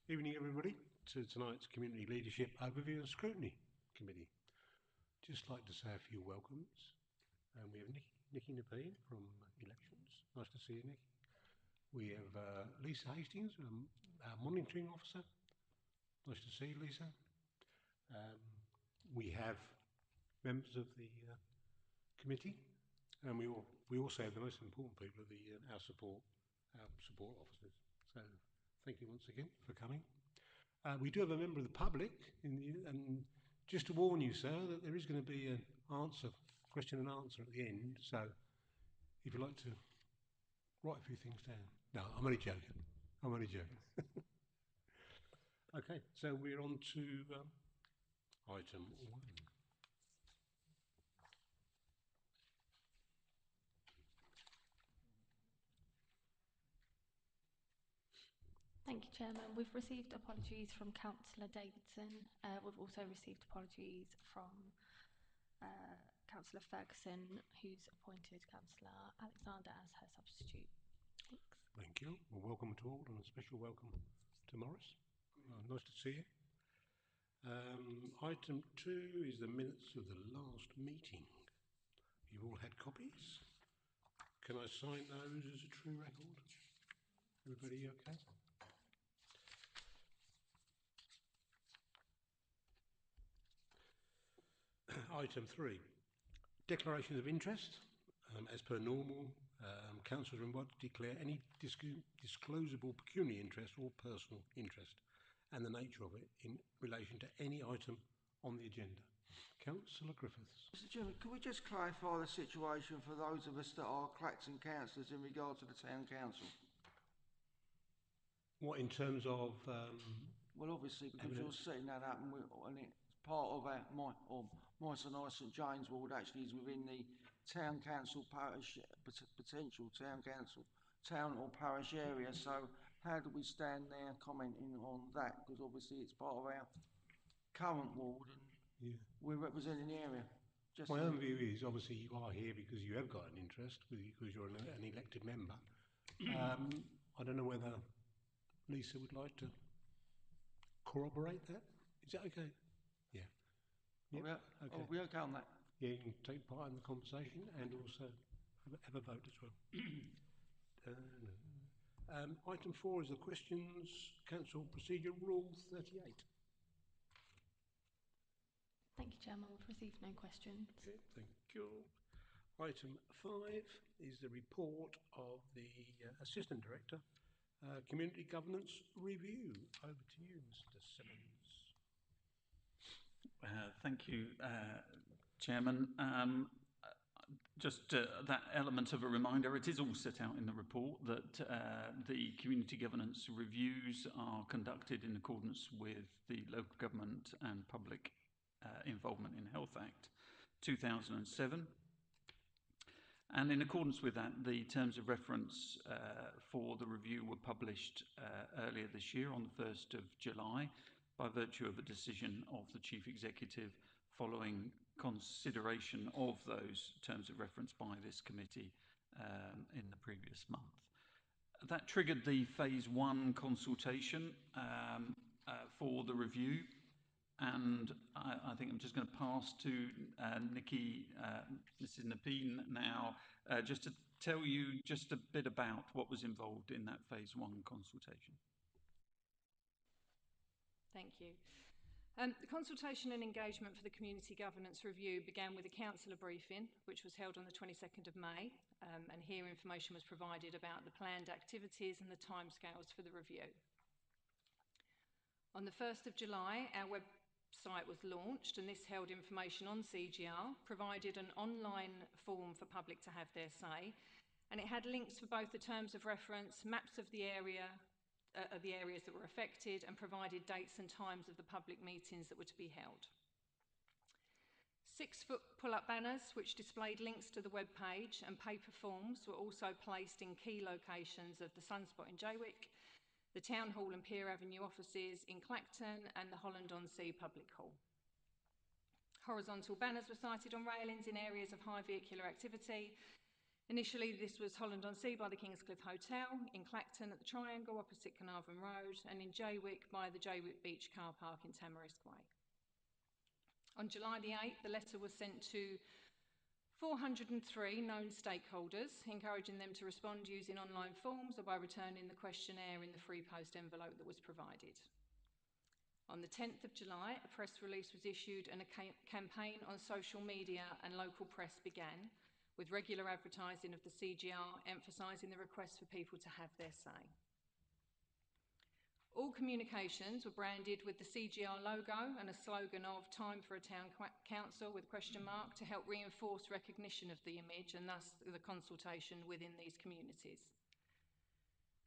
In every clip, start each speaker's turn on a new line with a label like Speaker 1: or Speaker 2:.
Speaker 1: Evening, everybody, to tonight's Community Leadership Overview and Scrutiny Committee. Just like to say a few welcomes. We have Nikki Napine from Elections. Nice to see you, Nikki. We have Lisa Hastings, our monitoring officer. Nice to see you, Lisa. We have members of the committee, and we also have the most important people, our support officers. So thank you once again for coming. We do have a member of the public, and just to warn you, sir, that there is going to be an question and answer at the end. So if you'd like to write a few things down. No, I'm only joking. Okay, so we're on to item 1.
Speaker 2: Thank you, Chairman. We've received apologies from Councillor Davidson. We've also received apologies from Councillor Ferguson, who's appointed Councillor Alexander as her substitute. Thanks.
Speaker 1: Thank you. Well, welcome to all, and a special welcome to Morris. Nice to see you. Item 2 is the minutes of the last meeting. You've all had copies. Can I sign those as a true record? Everybody okay? Item 3, declarations of interest. As per normal, councillors are invited to declare any disclosable pecuniary interest or personal interest and the nature of it in relation to any item on the agenda. Councillor Griffiths.
Speaker 3: Mr. Chairman, can we just clarify the situation for those of us that are Clacton councillors in regard to the town council?
Speaker 1: What, in terms of?
Speaker 3: Well, obviously, because you're setting that up, and it's part of my St James ward actually is within the town council parish, potential town council, town or parish area. So how do we stand there commenting on that? Because obviously it's part of our current ward and we're representing the area.
Speaker 1: My own view is obviously you are here because you have got an interest, because you're an elected member. I don't know whether Lisa would like to corroborate that. Is that okay? Yeah.
Speaker 3: Yeah. Okay. Are we okay on that?
Speaker 1: Yeah, you can take part in the conversation and also have a vote as well. Item 4 is the questions. Council Procedure Rule 38.
Speaker 2: Thank you, Chairman. We've received no questions.
Speaker 1: Okay, thank you. Item 5 is the report of the Assistant Director, Community Governance Review. Over to you, Mr. Simmons.
Speaker 4: Thank you, Chairman. Just that element of a reminder, it is all set out in the report that the community governance reviews are conducted in accordance with the Local Government and Public Involvement in Health Act 2007. And in accordance with that, the terms of reference for the review were published earlier this year on the 1st of July by virtue of a decision of the Chief Executive following consideration of those terms of reference by this committee in the previous month. That triggered the phase 1 consultation for the review, and I think I'm just going to pass to Nikki, Mrs. Napine now, just to tell you just a bit about what was involved in that phase 1 consultation.
Speaker 5: Thank you. The consultation and engagement for the Community Governance Review began with a councillor briefing, which was held on the 22nd of May, and here information was provided about the planned activities and the timescales for the review. On the 1st of July, our website was launched, and this held information on CGR, provided an online form for public to have their say, and it had links for both the terms of reference, maps of the area, the areas that were affected, and provided dates and times of the public meetings that were to be held. 6-foot pull-up banners which displayed links to the web page and paper forms were also placed in key locations of the Sunspot in Jaywick, the Town Hall and Pier Avenue offices in Clacton, and the Holland-on-Sea Public Hall. Horizontal banners were sited on railings in areas of high vehicular activity, Initially, this was Holland-on-Sea by the Kingscliff Hotel, in Clacton at the Triangle opposite Carnarvon Road, and in Jaywick by the Jaywick Beach car park in Tamarisk Way. On July the 8th, the letter was sent to 403 known stakeholders, encouraging them to respond using online forms or by returning the questionnaire in the free post envelope that was provided. On the 10th of July, a press release was issued and a campaign on social media and local press began, with regular advertising of the CGR emphasising the request for people to have their say. All communications were branded with the CGR logo and a slogan of "Time for a Town Council" with a question mark to help reinforce recognition of the image and thus the consultation within these communities.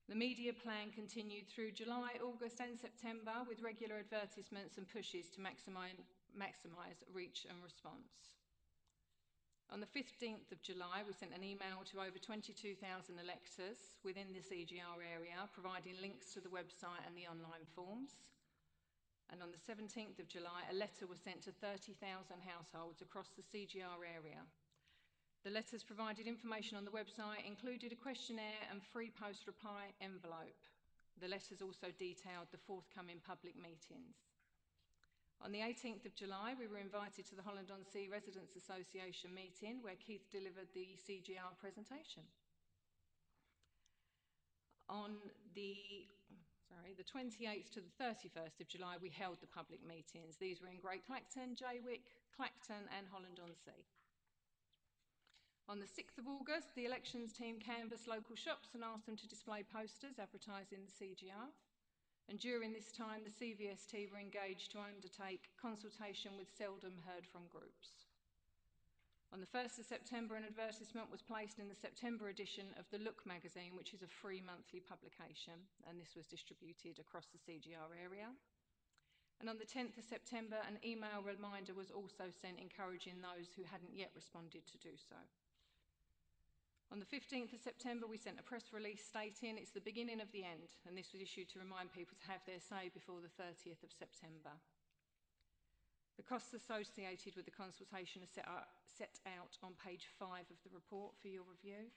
Speaker 5: The media plan continued through July, August and September with regular advertisements and pushes to maximise reach and response. On the 15th of July, we sent an email to over 22,000 electors within the CGR area, providing links to the website and the online forms. And on the 17th of July, a letter was sent to 30,000 households across the CGR area. The letters provided information on the website, included a questionnaire and free post reply envelope. The letters also detailed the forthcoming public meetings. On the 18th of July, we were invited to the Holland-on-Sea Residents Association meeting where Keith delivered the CGR presentation. On the 28th to the 31st of July, we held the public meetings. These were in Great Clacton, Jaywick, Clacton and Holland-on-Sea. On the 6th of August, the elections team canvassed local shops and asked them to display posters advertising the CGR. And during this time, the CVST were engaged to undertake consultation with seldom heard from groups. On the 1st of September, an advertisement was placed in the September edition of The Look magazine, which is a free monthly publication, and this was distributed across the CGR area. And on the 10th of September, an email reminder was also sent encouraging those who hadn't yet responded to do so. On the 15th of September, we sent a press release stating it's the beginning of the end, and this was issued to remind people to have their say before the 30th of September. The costs associated with the consultation are set out on page 5 of the report for your review.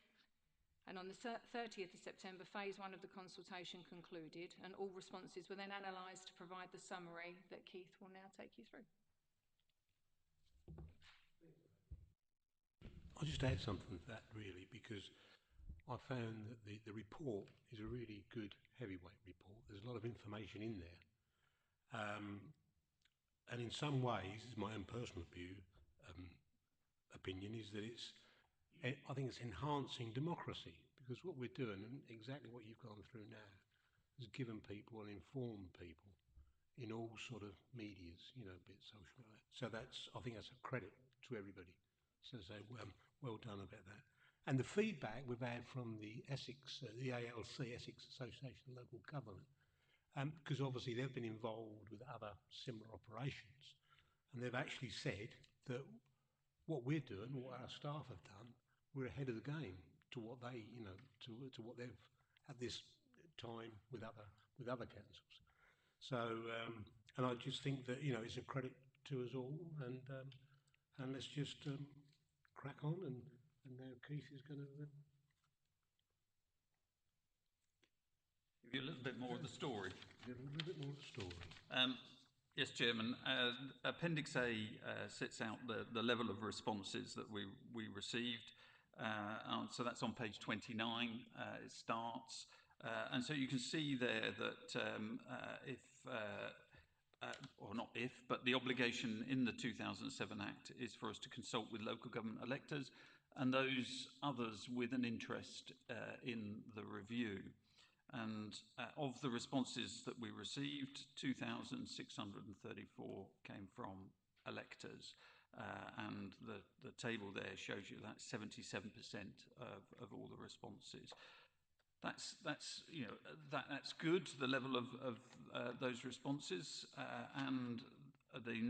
Speaker 5: And on the 30th of September, phase 1 of the consultation concluded, and all responses were then analysed to provide the summary that Keith will now take you through.
Speaker 1: I'll just add something to that, really, because I found that the report is a really good heavyweight report. There's a lot of information in there. And in some ways, this is my own personal opinion, is that I think it's enhancing democracy, because what we're doing, and exactly what you've gone through now, is given people and informed people in all sort of medias, you know, a bit social like that. So I think that's a credit to everybody. So well done about that. And the feedback we've had from the Essex, the ALC, Essex Association of Local Government, because obviously they've been involved with other similar operations, and they've actually said that what we're doing, what our staff have done, we're ahead of the game to what they, you know, to what they've at this time with other councils. So, and I just think that, you know, it's a credit to us all, and let's just crack on, and now Keith is going to
Speaker 4: give you a little bit more of the story. Yes, Chairman. Appendix A sets out the level of responses that we received. So that's on page 29. It starts, and so you can see there that but the obligation in the 2007 Act is for us to consult with local government electors and those others with an interest in the review. And of the responses that we received, 2,634 came from electors. And the table there shows you that 77% of all the responses. That's good, the level of those responses, and the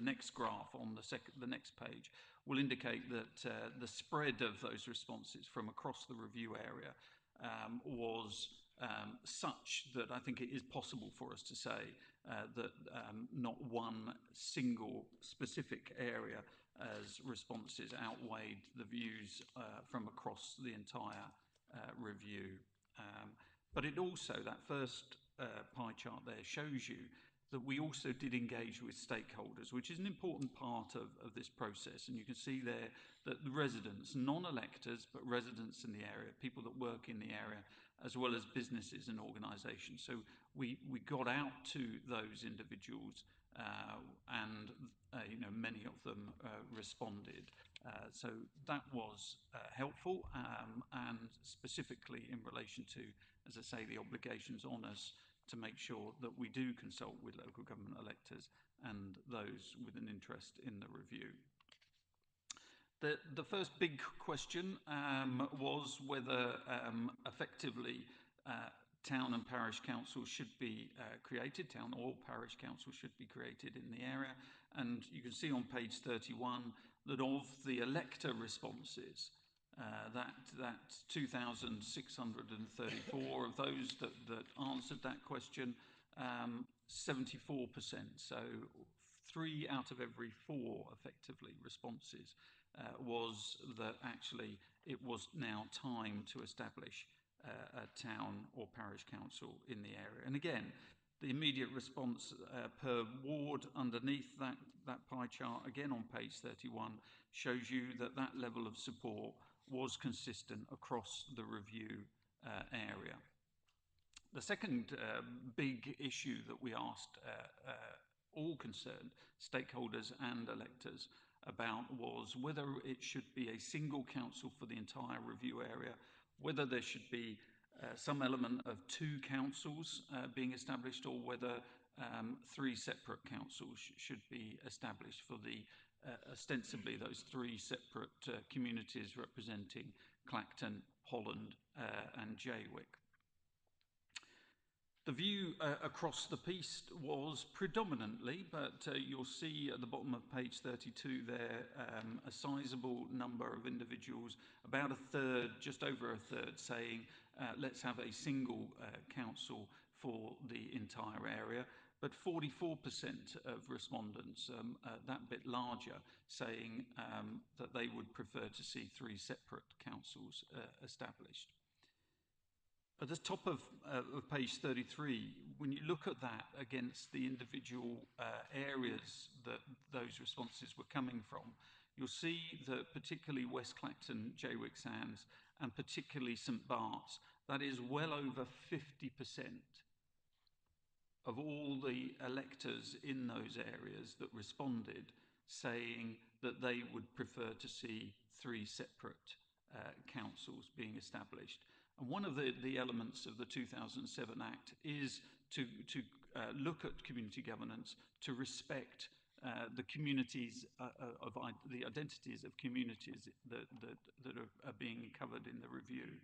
Speaker 4: next graph on the next page will indicate that the spread of those responses from across the review area was such that I think it is possible for us to say that not one single specific area as responses outweighed the views from across the entire review. But it also, that first pie chart there shows you that we also did engage with stakeholders, which is an important part of this process. And you can see there that the residents, non-electors, but residents in the area, people that work in the area, as well as businesses and organisations. So we got out to those individuals and many of them responded. So that was helpful, and specifically in relation to, as I say, the obligations on us to make sure that we do consult with local government electors and those with an interest in the review. The first big question was whether effectively town and parish councils should be created, town or parish council should be created in the area. And you can see on page 31 that of the elector responses, that 2,634 of those that answered that question, 74%, so 3 out of every 4 effectively responses was that actually it was now time to establish a town or parish council in the area. And again, the immediate response per ward underneath that pie chart, again on page 31, shows you that that level of support was consistent across the review area. The second big issue that we asked all concerned stakeholders and electors about was whether it should be a single council for the entire review area, whether there should be some element of 2 councils being established, or whether 3 separate councils should be established for the ostensibly those 3 separate communities representing Clacton, Holland and Jaywick. The view across the piece was predominantly, but you'll see at the bottom of page 32 there, a sizable number of individuals, about a third, just over a third, saying let's have a single council for the entire area. But 44% of respondents, that bit larger, saying that they would prefer to see 3 separate councils established. At the top of page 33, when you look at that against the individual areas that those responses were coming from, you'll see that particularly West Clacton, Jaywick Sands, and particularly St Bart's, that is well over 50% of all the electors in those areas that responded, saying that they would prefer to see 3 separate councils being established. And one of the elements of the 2007 Act is to look at community governance, to respect the communities the identities of communities that are being covered in the review.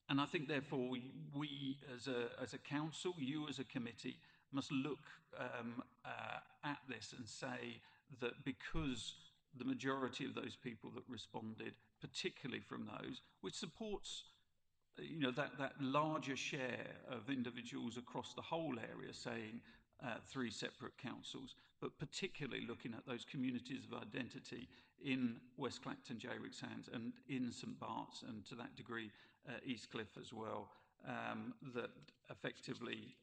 Speaker 4: And I think, therefore, we as a council, you as a committee, must look at this and say that because the majority of those people that responded, particularly from those, which supports that larger share of individuals across the whole area saying 3 separate councils, but particularly looking at those communities of identity in West Clacton, Jaywick Sands, and in St Bart's, and to that degree Eastcliff as well, that effectively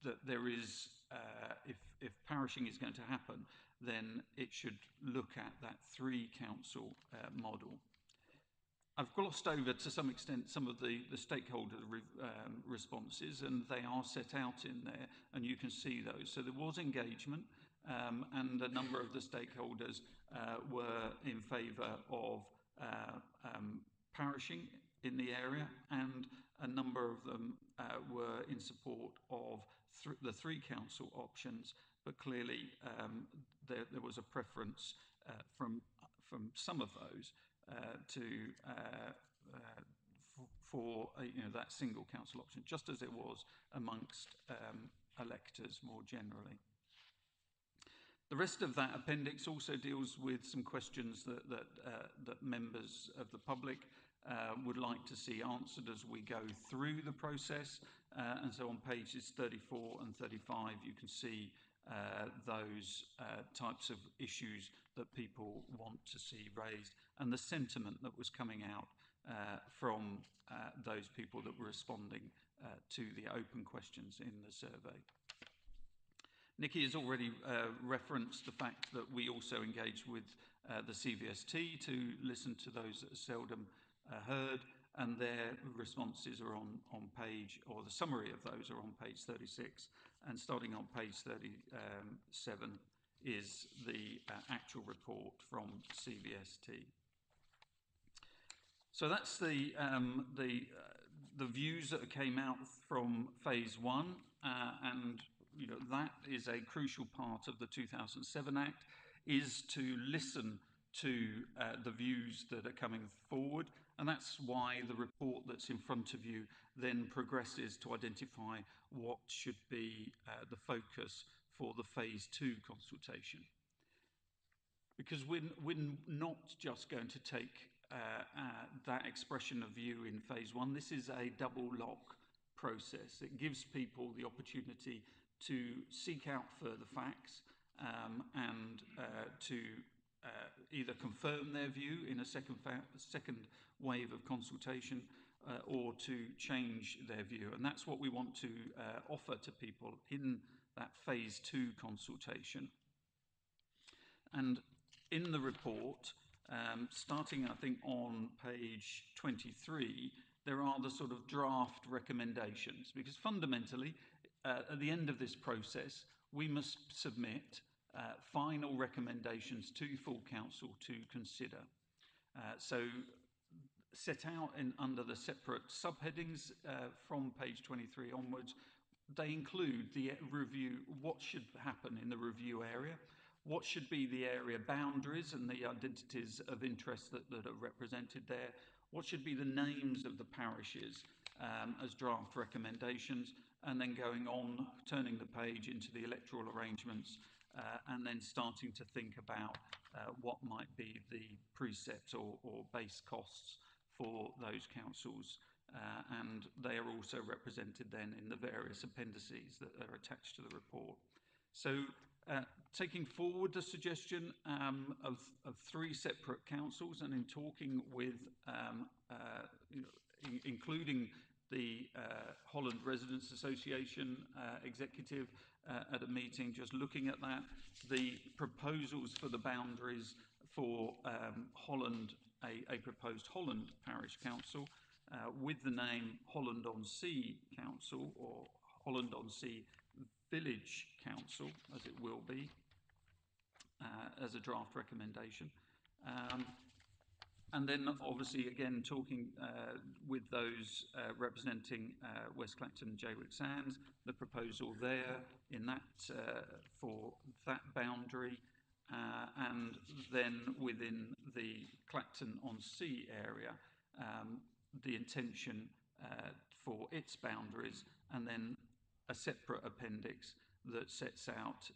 Speaker 4: that there is, if parishing is going to happen, then it should look at that 3 council model. I've glossed over to some extent some of the stakeholder responses, and they are set out in there, and you can see those. So there was engagement, and a number of the stakeholders were in favour of parishing in the area, and a number of them were in support of the 3 council options, but clearly there was a preference from some of those for that single council option, just as it was amongst electors more generally. The rest of that appendix also deals with some questions that members of the public would like to see answered as we go through the process. And so on pages 34 and 35, you can see those types of issues that people want to see raised and the sentiment that was coming out from those people that were responding to the open questions in the survey. Nikki has already referenced the fact that we also engaged with the CVST to listen to those that are seldom heard, and their responses are on page, or the summary of those are on page 36, and starting on page 37 is the actual report from CVST. So that's the views that came out from phase one, and that is a crucial part of the 2007 Act, is to listen to the views that are coming forward, and that's why the report that's in front of you then progresses to identify what should be the focus for the phase two consultation. Because we're not just going to take that expression of view in phase one. This is a double lock process. It gives people the opportunity to seek out further facts and to either confirm their view in a second wave of consultation or to change their view. And that's what we want to offer to people in that phase two consultation. And in the report, starting I think on page 23, there are the sort of draft recommendations, because fundamentally at the end of this process we must submit final recommendations to full council to consider. So set out under the separate subheadings from page 23 onwards, they include the review, what should happen in the review area, what should be the area boundaries and the identities of interest that are represented there, what should be the names of the parishes as draft recommendations, and then going on, turning the page into the electoral arrangements, and then starting to think about what might be the precepts or base costs for those councils. And they are also represented then in the various appendices that are attached to the report. So taking forward the suggestion of three separate councils, and in talking with, including the Holland Residents Association executive at a meeting, just looking at that, the proposals for the boundaries for Holland, a proposed Holland Parish Council, with the name Holland-on-Sea Council, or Holland-on-Sea Village Council, as it will be, as a draft recommendation. And then obviously again talking with those representing West Clacton and Jaywick Sands, the proposal there in that for that boundary, and then within the Clacton-on-Sea area, the intention for its boundaries, and then a separate appendix that sets out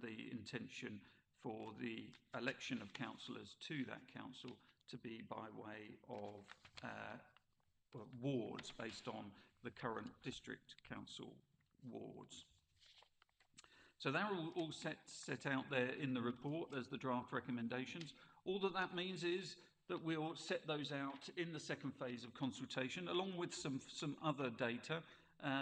Speaker 4: the intention for the election of councillors to that council to be by way of wards based on the current district council wards. So they're all set out there in the report as the draft recommendations. All that means is that we'll set those out in the second phase of consultation, along with some other data.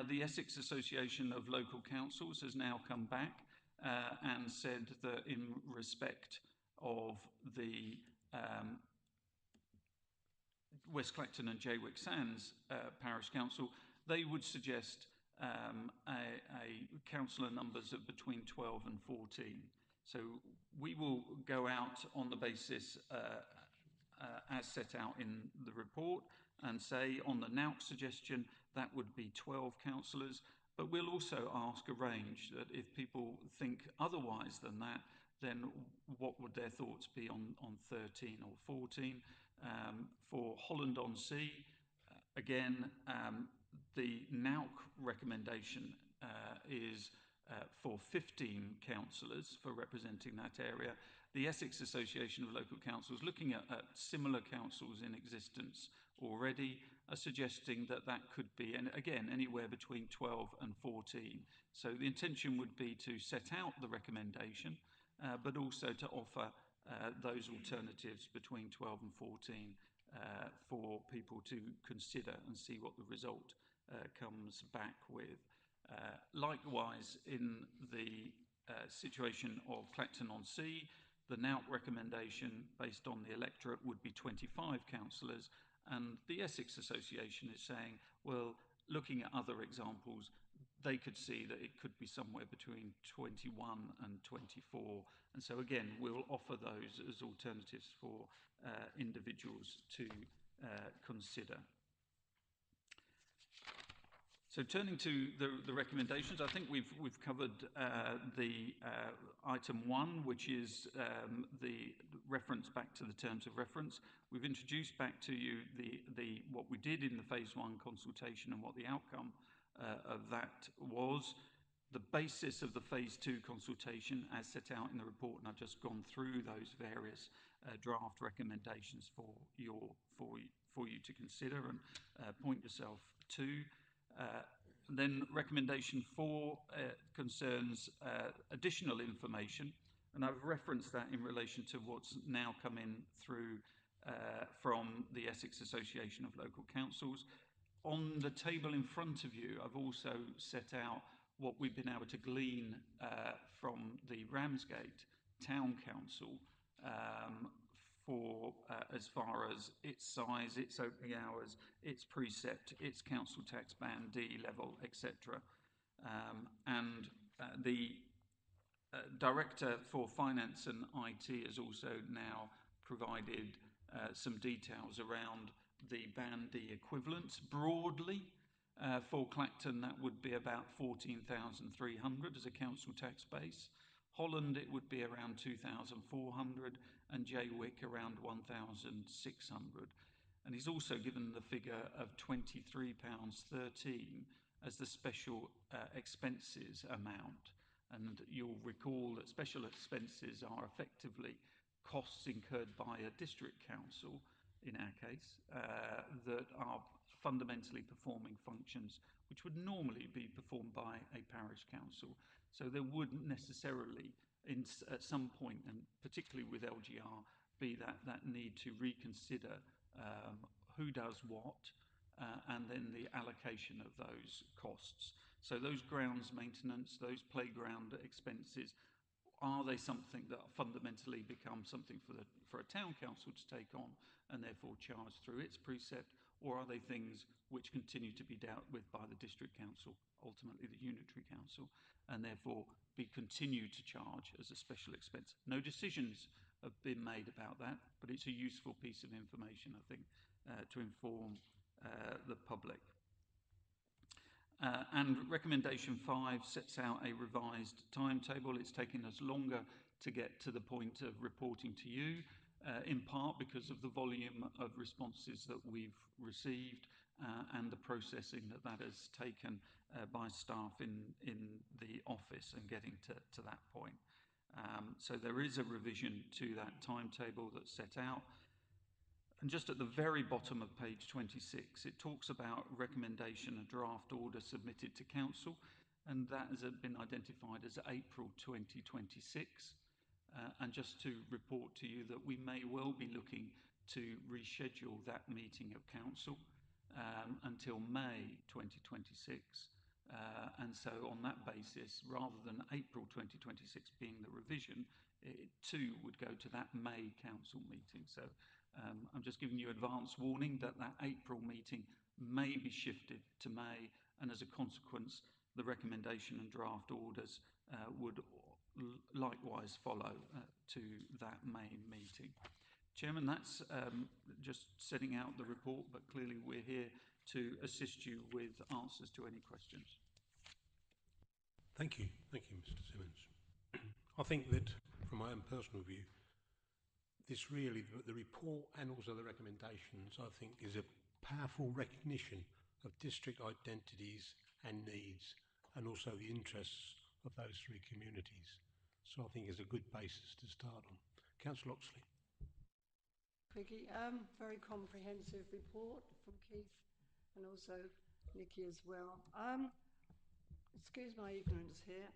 Speaker 4: The Essex Association of Local Councils has now come back and said that in respect of the West Clacton and Jaywick Sands Parish Council, they would suggest a councillor numbers of between 12 and 14. So we will go out on the basis as set out in the report and say on the NOUC suggestion that would be 12 councillors, but we'll also ask a range, that if people think otherwise than that, then what would their thoughts be on 13 or 14? For Holland-on-Sea, again, the NOUC recommendation is for 15 councillors for representing that area. The Essex Association of Local Councils, looking at similar councils in existence already, are suggesting that that could be, and again, anywhere between 12 and 14. So the intention would be to set out the recommendation, but also to offer those alternatives between 12 and 14 for people to consider and see what the result comes back with. Likewise, in the situation of Clacton-on-Sea, the NOUT recommendation based on the electorate would be 25 councillors, and the Essex Association is saying, well, looking at other examples, they could see that it could be somewhere between 21 and 24. And so again, we'll offer those as alternatives for individuals to consider. So turning to the recommendations, I think we've covered the item 1, which is the reference back to the terms of reference. We've introduced back to you what we did in the phase 1 consultation and what the outcome of that was. The basis of the phase 2 consultation, as set out in the report, and I've just gone through those various draft recommendations for you to consider and point yourself to. Then recommendation 4 concerns additional information, and I've referenced that in relation to what's now coming through from the Essex Association of Local Councils. On the table in front of you, I've also set out what we've been able to glean from the Ramsgate Town Council for as far as its size, its opening hours, its precept, its council tax band D level, etc. And the Director for Finance and IT has also now provided some details around the band D equivalents. Broadly, for Clacton, that would be about 14,300 as a council tax base. Holland, it would be around 2,400, and Jaywick around 1,600. And he's also given the figure of £23.13 as the special expenses amount. And you'll recall that special expenses are effectively costs incurred by a district council, in our case, that are fundamentally performing functions which would normally be performed by a parish council. So there wouldn't necessarily, at some point, and particularly with LGR, be that need to reconsider who does what, and then the allocation of those costs. So those grounds maintenance, those playground expenses, are they something that fundamentally become something for a town council to take on and therefore charge through its precept, or are they things which continue to be dealt with by the district council, ultimately the unitary council, and therefore be continued to charge as a special expense? No decisions have been made about that, but it's a useful piece of information, I think, to inform the public. And recommendation 5 sets out a revised timetable. It's taken us longer to get to the point of reporting to you, in part because of the volume of responses that we've received and the processing that has taken by staff in the office and getting to that point. So there is a revision to that timetable that's set out. And just at the very bottom of page 26, it talks about recommendation, a draft order submitted to council, and that has been identified as April 2026. And just to report to you that we may well be looking to reschedule that meeting of council until May 2026. And so on that basis, rather than April 2026 being the revision, it too would go to that May council meeting. So I'm just giving you advance warning that April meeting may be shifted to May, and as a consequence, the recommendation and draft orders would likewise follow to that May meeting. Chairman, that's just setting out the report, but clearly we're here to assist you with answers to any questions.
Speaker 1: Thank you, Mr. Simmons. I think that, from my own personal view, this really, the report and also the recommendations, I think, is a powerful recognition of district identities and needs, and also the interests of those three communities. So I think it's a good basis to start on. Councillor Oxley.
Speaker 6: Quickie, very comprehensive report from Keith and also Nikki as well. Excuse my ignorance here.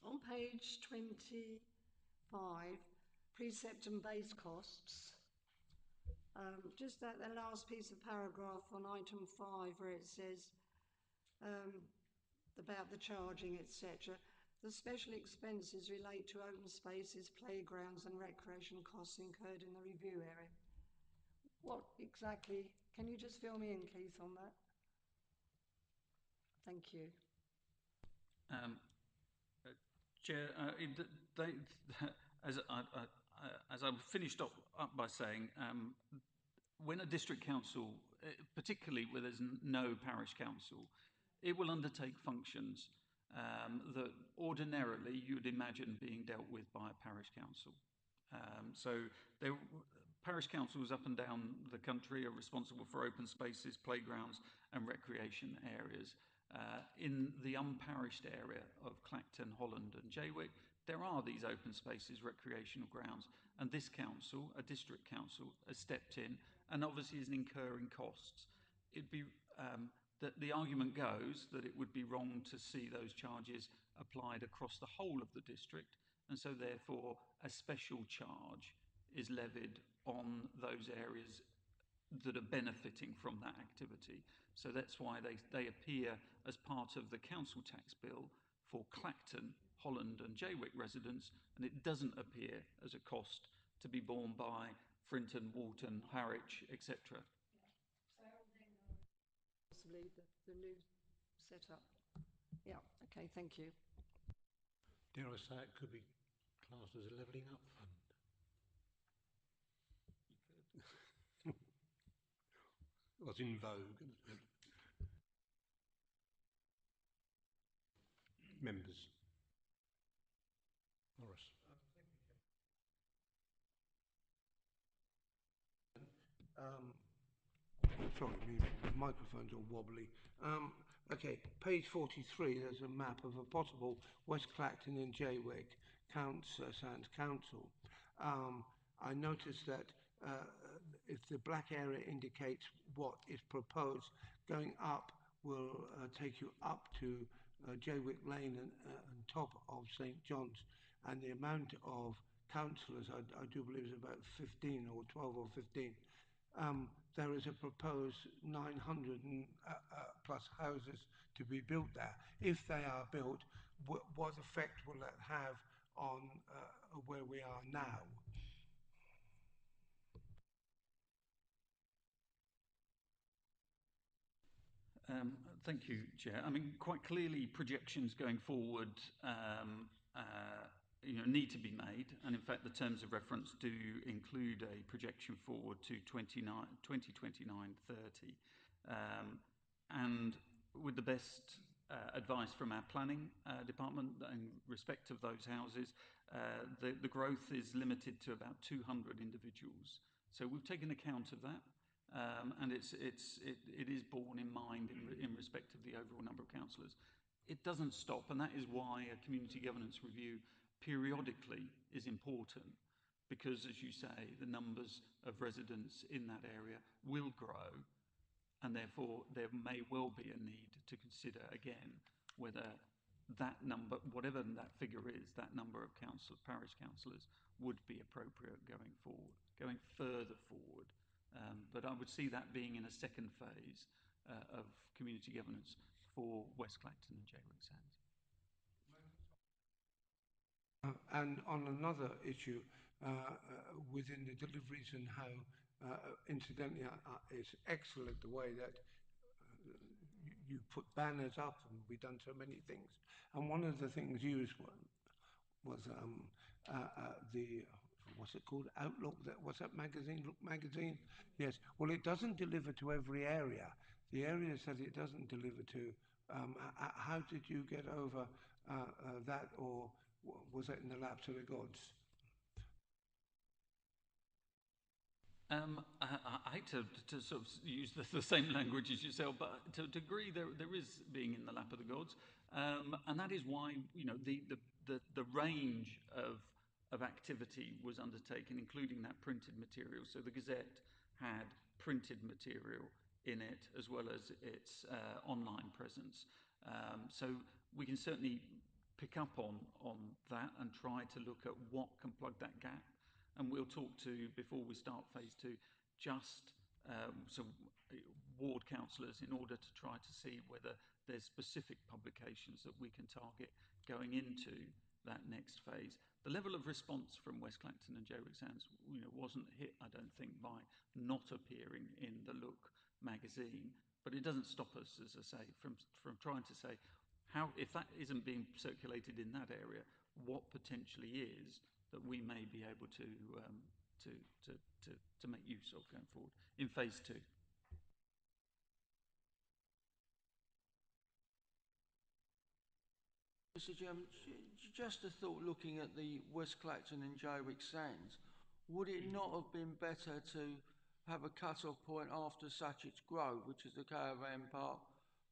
Speaker 6: On page 25, precept and base costs, just that the last piece of paragraph on item 5 where it says about the charging, etc. The special expenses relate to open spaces, playgrounds and recreation costs incurred in the review area. What exactly, can you just fill me in, Keith, on that? Thank you.
Speaker 4: Chair, as I finished up by saying, when a district council, particularly where there's no parish council, it will undertake functions that ordinarily you would imagine being dealt with by a parish council. Parish councils up and down the country are responsible for open spaces, playgrounds and recreation areas. In the unparished area of Clacton, Holland and Jaywick, there are these open spaces, recreational grounds, and this council, a district council, has stepped in and obviously is incurring costs. It'd be, the argument goes that it would be wrong to see those charges applied across the whole of the district, and so therefore a special charge is levied on those areas that are benefiting from that activity. So that's why they appear as part of the council tax bill for Clacton, Holland and Jaywick residents, and it doesn't appear as a cost to be borne by Frinton, Walton, Harwich, etc.
Speaker 6: Possibly the new setup. Yeah, okay, thank you.
Speaker 1: Dare I say it could be classed as a levelling up fund? Was in vogue. Members. Morris.
Speaker 7: Sorry, my microphone's all wobbly. Okay, page 43, there's a map of a possible West Clacton and Jaywick Sands Council. I noticed that if the black area indicates what is proposed, going up will take you up to Jaywick Lane and top of St John's, and the amount of councillors, I do believe is about 15 or 12 or 15. There is a proposed 900 plus houses to be built there. If they are built, what effect will that have on where we are now?
Speaker 4: Thank you, Chair. I mean, quite clearly, projections going forward need to be made, and in fact the terms of reference do include a projection forward to 2029-30, and with the best advice from our planning department in respect of those houses, the growth is limited to about 200 individuals. So we've taken account of that, and it is borne in mind in respect of the overall number of councillors. It doesn't stop, and that is why a community governance review periodically is important, because, as you say, the numbers of residents in that area will grow, and therefore there may well be a need to consider again whether that number, whatever that figure is, that number of parish councillors would be appropriate going further forward. But I would see that being in a second phase of community governance for West Clacton and Jaywick Sands.
Speaker 7: And on another issue, within the deliveries and how, incidentally, it's excellent the way that you put banners up, and we've done so many things. And one of the things used was the, what's it called? Outlook, what's that magazine? Look magazine? Yes. Well, it doesn't deliver to every area. The areas that it doesn't deliver to, how did you get over that, or was that in the laps of the gods?
Speaker 4: I hate to sort of use the same language as yourself, but to a degree there is being in the lap of the gods. And that is why, you know, the range of activity was undertaken, including that printed material. So the Gazette had printed material in it, as well as its online presence. So we can certainly pick up on that and try to look at what can plug that gap. And we'll talk to, before we start phase 2, just some ward councillors in order to try to see whether there's specific publications that we can target going into that next phase. The level of response from West Clacton and Jaywick Sands, you know, wasn't hit, I don't think, by not appearing in the Look magazine, but it doesn't stop us, as I say, from trying to say, how, if that isn't being circulated in that area, what potentially is that we may be able to make use of going forward in phase 2.
Speaker 3: Mr. Chairman, just a thought looking at the West Clacton and Jaywick Sands, would it not have been better to have a cut-off point after Satchett's Grove, which is the caravan park,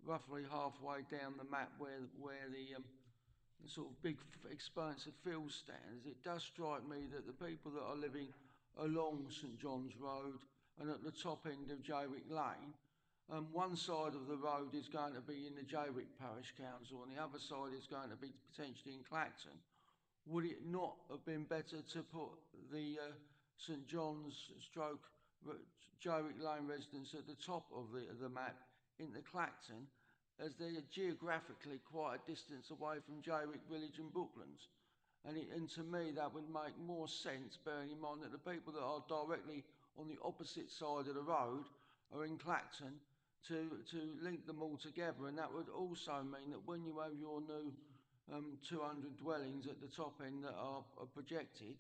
Speaker 3: roughly halfway down the map where the sort of big expansive field stands? It does strike me that the people that are living along St John's Road and at the top end of Jaywick Lane, one side of the road is going to be in the Jaywick Parish Council and the other side is going to be potentially in Clacton. Would it not have been better to put the St John's stroke Jaywick Lane residents at the top of the map into Clacton, as they're geographically quite a distance away from Jaywick Village and Brooklands? And to me that would make more sense, bearing in mind that the people that are directly on the opposite side of the road are in Clacton, to link them all together. And that would also mean that when you have your new 200 dwellings at the top end that are projected,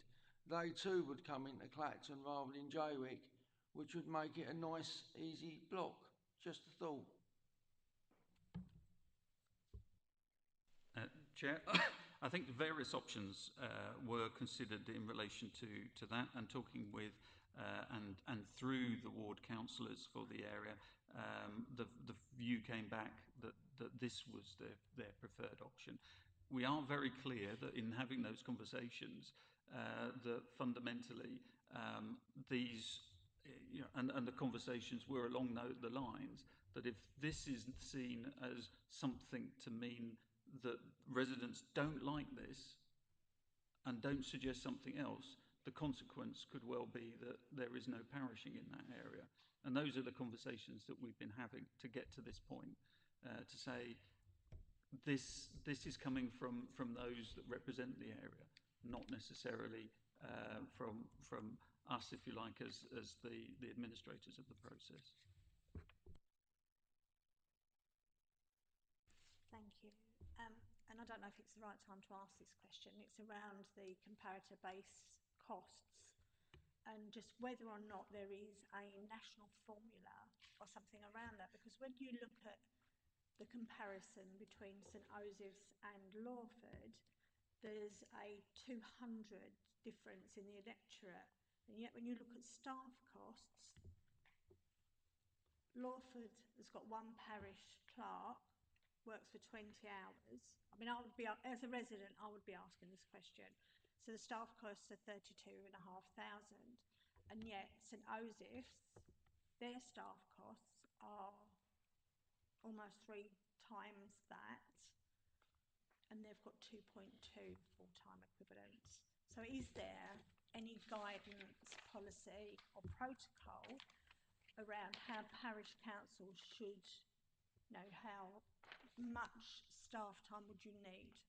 Speaker 3: they too would come into Clacton rather than Jaywick, which would make it a nice, easy block. Just a thought.
Speaker 4: Chair, I think various options were considered in relation to that, and talking with and through the ward councillors for the area, the view came back that this was their preferred option. We are very clear that in having those conversations, that fundamentally these, you know, and the conversations were along the lines that if this is seen as something to mean that residents don't like this and don't suggest something else, the consequence could well be that there is no parishing in that area. And those are the conversations that we've been having to get to this point, to say this is coming from those that represent the area, not necessarily from us, if you like, as the administrators of the process.
Speaker 8: Thank you. And I don't know if it's the right time to ask this question. It's around the comparator-based costs and just whether or not there is a national formula or something around that. Because when you look at the comparison between St Osyth's and Lawford, there's a 200 difference in the electorate. And yet when you look at staff costs, Lawford has got one parish clerk, works for 20 hours. I mean, I would be, as a resident, I would be asking this question. So the staff costs are 32,500, and yet St Osyth's, their staff costs are almost 3 times that, and they've got 2.2 full-time equivalents. So is there any guidance, policy or protocol around how parish councils should, you know, how much staff time would you need?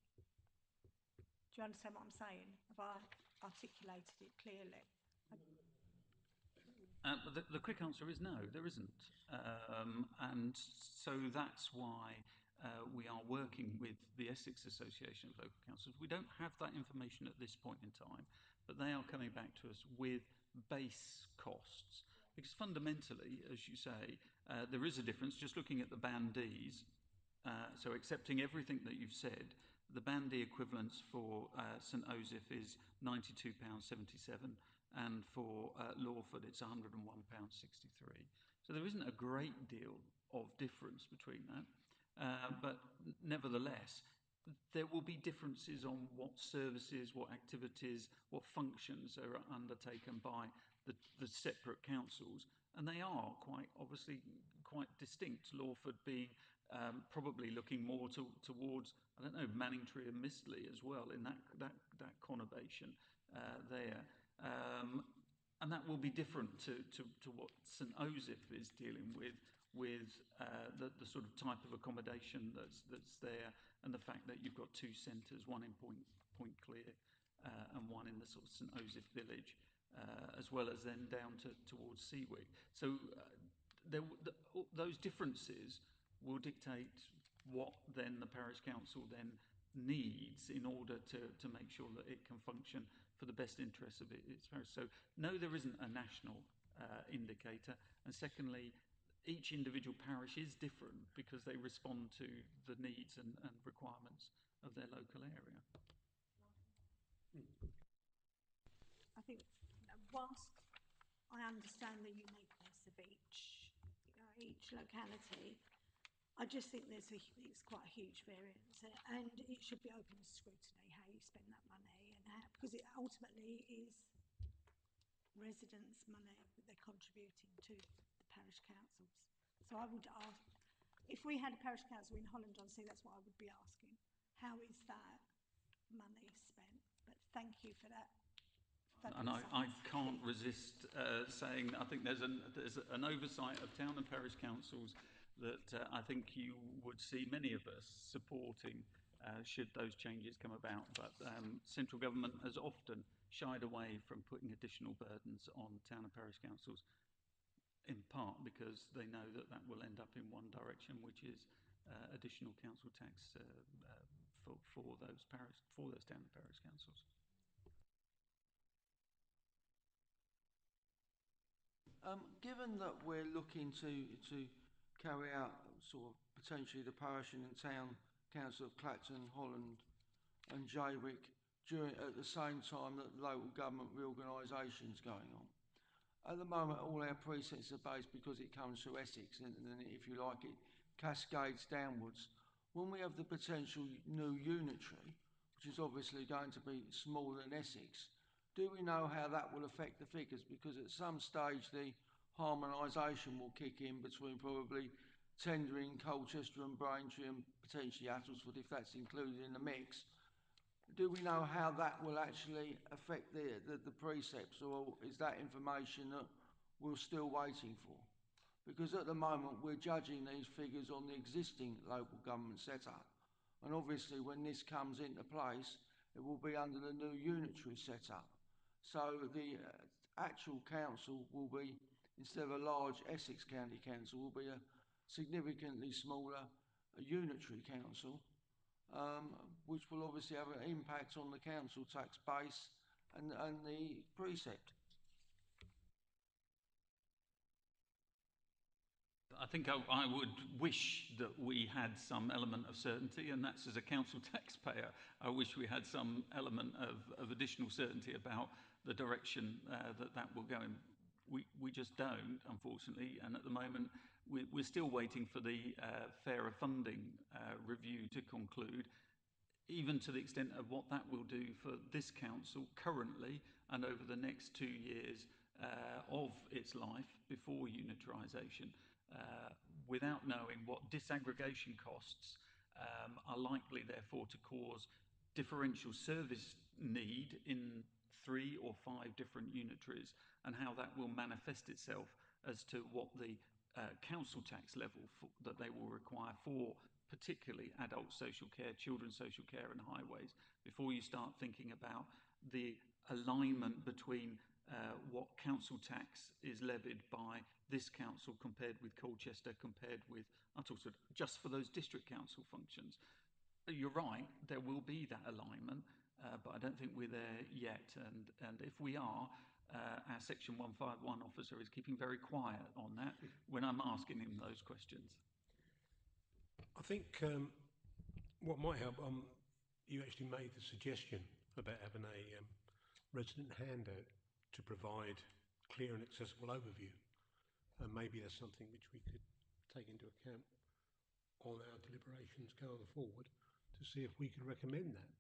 Speaker 8: Do you understand what I'm saying? Have I articulated it clearly?
Speaker 4: The quick answer is no, there isn't. And so that's why we are working with the Essex Association of Local Councils. We don't have that information at this point in time, but they are coming back to us with base costs. Because fundamentally, as you say, there is a difference. Just looking at the Band Ds, so accepting everything that you've said, the Band D equivalence for St Osoph is £92.77, and for Lawford it's £101.63. So there isn't a great deal of difference between that. but nevertheless, there will be differences on what services, what activities, what functions are undertaken by the separate councils, and they are quite obviously quite distinct. Lawford being probably looking more towards, I don't know, Manningtree and Mistley as well in that conurbation there. And that will be different to what St Osoph is dealing with the sort of type of accommodation that's there, and the fact that you've got two centres, one in Point Clear and one in the sort of St Osoph village, as well as then down towards Seawick. So those differences will dictate what then the parish council then needs in order to make sure that it can function for the best interests of its parish. So no, there isn't a national indicator, and secondly, each individual parish is different because they respond to the needs and requirements of their local area.
Speaker 8: I think, whilst I understand the uniqueness of each locality, I just think it's quite a huge variance, and it should be open to scrutiny how you spend that money, and because it ultimately is residents' money that they're contributing to the parish councils. So I would ask, if we had a parish council in Holland-on-Sea, that's what I would be asking. How is that money spent? But thank you for that.
Speaker 4: And I can't resist saying I think there's an oversight of town and parish councils that I think you would see many of us supporting should those changes come about. But central government has often shied away from putting additional burdens on town and parish councils, in part because they know that will end up in one direction, which is additional council tax for those town and parish councils.
Speaker 3: Given that we're looking to carry out sort of potentially the parish and town council of Clacton, Holland and Jaywick at the same time that local government reorganisation is going on. At the moment, all our presets are based because it comes through Essex, and then, if you like, it cascades downwards. When we have the potential new unitary, which is obviously going to be smaller than Essex, do we know how that will affect the figures? Because at some stage the harmonisation will kick in between probably Tendring, Colchester and Braintree and potentially Attlesford, if that's included in the mix. Do we know how that will actually affect the precepts, or is that information that we're still waiting for? Because at the moment we're judging these figures on the existing local government setup, and obviously when this comes into place it will be under the new unitary setup. So the actual council will be, instead of a large Essex County Council, will be a significantly smaller unitary council, which will obviously have an impact on the council tax base and the precept.
Speaker 4: I think I would wish that we had some element of certainty, and that's as a council taxpayer. I wish we had some element of additional certainty about the direction that will go in. We just don't, unfortunately, and at the moment we're still waiting for the fairer funding review to conclude, even to the extent of what that will do for this council currently and over the next 2 years of its life before unitarisation. Without knowing what disaggregation costs are likely, therefore, to cause differential service need in 3 or 5 different unitaries, and how that will manifest itself as to what the council tax level that they will require for particularly adult social care, children's social care and highways, before you start thinking about the alignment between what council tax is levied by this council compared with Colchester, compared with Uttlesford, just for those district council functions. You're right, there will be that alignment, but I don't think we're there yet. And if we are, our Section 151 officer is keeping very quiet on that when I'm asking him those questions.
Speaker 1: I think what might help, you actually made the suggestion about having a resident handout to provide clear and accessible overview, and maybe that's something which we could take into account on our deliberations going forward to see if we can recommend that.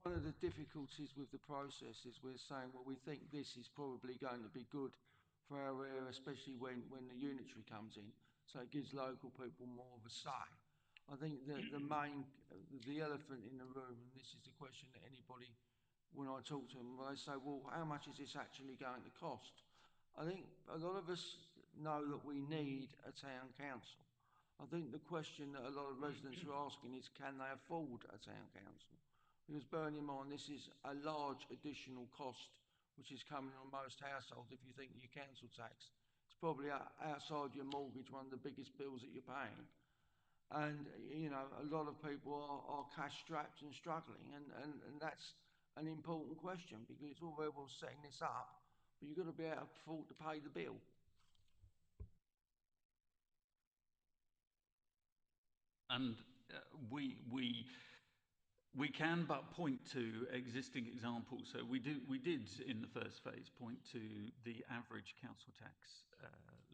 Speaker 3: One of the difficulties with the process is we're saying, well, we think this is probably going to be good for our area, especially when the unitary comes in. So it gives local people more of a say. I think the elephant in the room, and this is the question that anybody, when I talk to them, they say, well, how much is this actually going to cost? I think a lot of us know that we need a town council. I think the question that a lot of residents are asking is, can they afford a town council? Because bearing in mind, this is a large additional cost which is coming on most households. If you think of your council tax, it's probably outside your mortgage, one of the biggest bills that you're paying. And, you know, a lot of people are cash strapped and struggling. And that's an important question, because it's all very well setting this up, but you've got to be able to afford to pay the bill.
Speaker 4: And we can but point to existing examples. So we did in the first phase point to the average council tax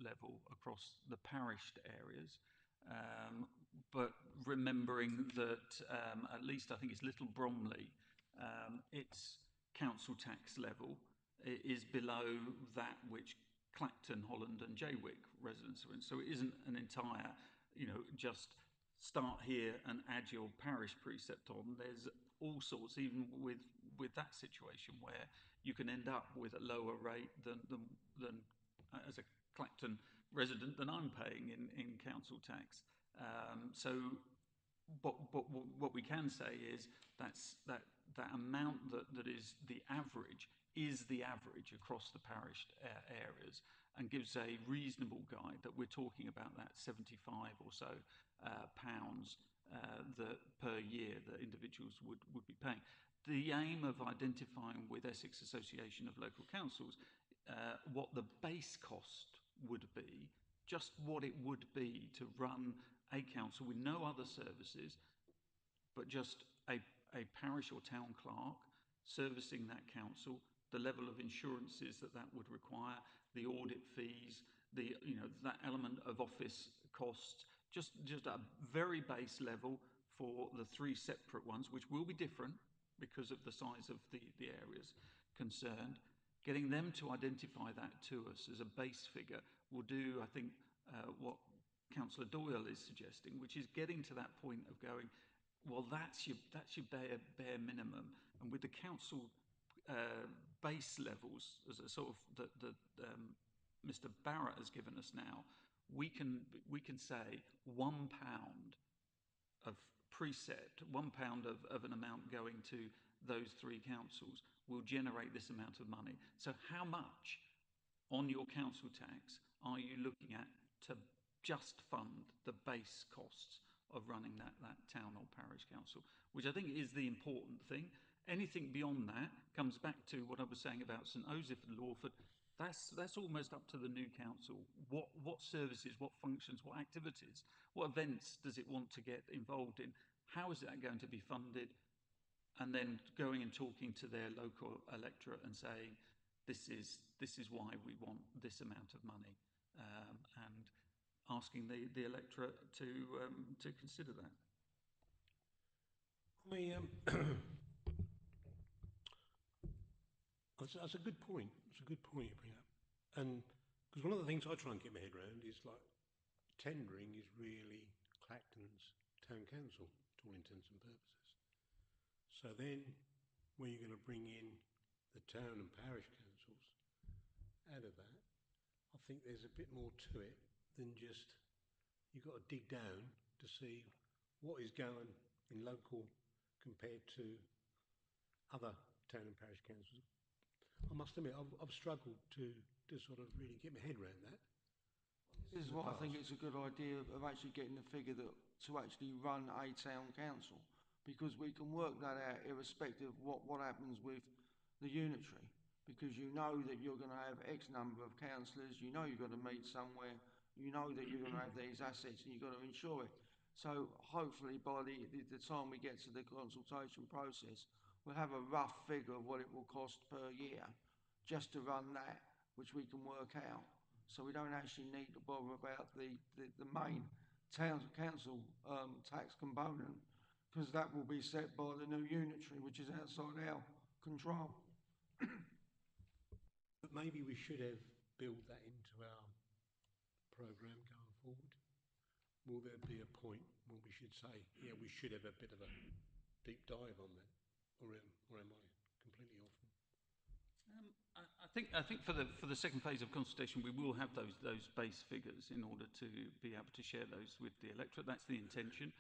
Speaker 4: level across the parished areas, but remembering that at least I think it's Little Bromley, its council tax level is below that which Clacton, Holland and Jaywick residents are in. So it isn't an entire, you know, just start here and add your parish precept on. There's all sorts, even with that situation, where you can end up with a lower rate than as a Clacton resident than I'm paying in council tax. But what we can say is that amount that is the average across the parish areas, and gives a reasonable guide that we're talking about that 75 or so pounds that per year that individuals would be paying. The aim of identifying with Essex Association of Local Councils what the base cost would be, just what it would be to run a council with no other services, but just a parish or town clerk servicing that council, the level of insurances that would require, the audit fees, that element of office costs, just a very base level for the three separate ones, which will be different because of the size of the areas concerned. Getting them to identify that to us as a base figure will do, I think, what Councillor Doyle is suggesting, which is getting to that point of going, well, that's your bare minimum, and with the council base levels as a sort of that Mr. Barrett has given us now, we can say £1 of precept, £1 of an amount going to those three councils will generate this amount of money. So how much on your council tax are you looking at to just fund the base costs of running that town or parish council, which I think is the important thing. Anything beyond that comes back to what I was saying about St Osyth and Lawford. That's almost up to the new council. What services, what functions, what activities, what events does it want to get involved in? How is that going to be funded? And then going and talking to their local electorate and saying, this is why we want this amount of money, and asking the electorate to consider that.
Speaker 1: That's a good point. It's a good point you bring up. And because one of the things I try and get my head around is like tendering is really Clacton's town council to all intents and purposes. So then when you're going to bring in the town and parish councils out of that, I think there's a bit more to it than just you've got to dig down to see what is going in local compared to other town and parish councils. I must admit, I've struggled to sort of really get my head around that.
Speaker 3: This is what I think it's a good idea of actually getting the figure to actually run a town council, because we can work that out irrespective of what happens with the unitary, because you know that you're going to have X number of councillors, you know you've got to meet somewhere, you know that you're going to have these assets and you've got to insure it. So hopefully by the time we get to the consultation process, we'll have a rough figure of what it will cost per year just to run that, which we can work out. So we don't actually need to bother about the main council tax component, because that will be set by the new unitary, which is outside our control.
Speaker 1: But maybe we should have built that into our programme going forward. Will there be a point when we should say, yeah, we should have a bit of a deep dive on that, or am I completely off?
Speaker 4: I think for the second phase of consultation, we will have those base figures in order to be able to share those with the electorate. That's the intention,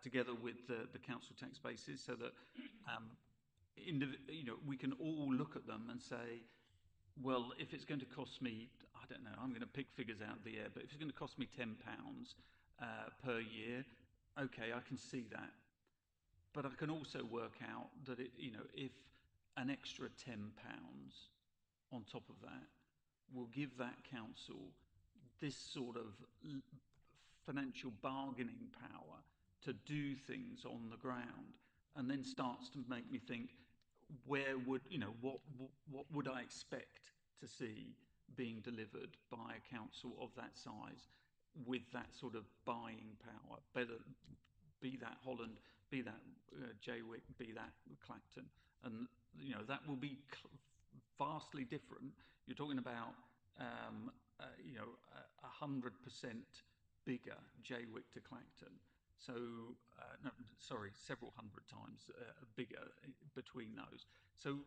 Speaker 4: together with the council tax bases, so that we can all look at them and say, well, if it's going to cost me, I don't know, I'm going to pick figures out of the air, but if it's going to cost me £10 per year, okay, I can see that. But I can also work out that if an extra £10 on top of that will give that council this sort of financial bargaining power to do things on the ground, and then starts to make me think, where would what would I expect to see being delivered by a council of that size with that sort of buying power? Better be that Holland, be that Jaywick, be that Clacton, and that will be vastly different. You're talking about 100% bigger Jaywick to Clacton. So, no, sorry, several hundred times bigger between those. So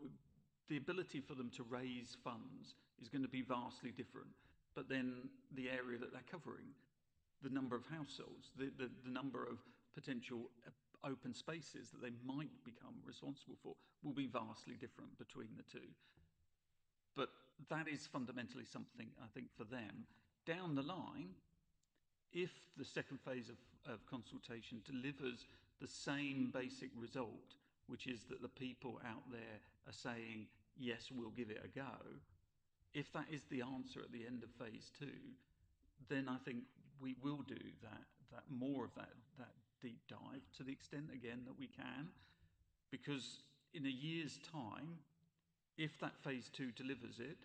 Speaker 4: the ability for them to raise funds is going to be vastly different. But then the area that they're covering, the number of households, the number of potential open spaces that they might become responsible for will be vastly different between the two. But that is fundamentally something, I think, for them. Down the line, if the second phase of consultation delivers the same basic result, which is that the people out there are saying, yes, we'll give it a go, if that is the answer at the end of phase 2, then I think we will do that more of that deep dive to the extent, again, that we can. Because in a year's time, if that phase 2 delivers it,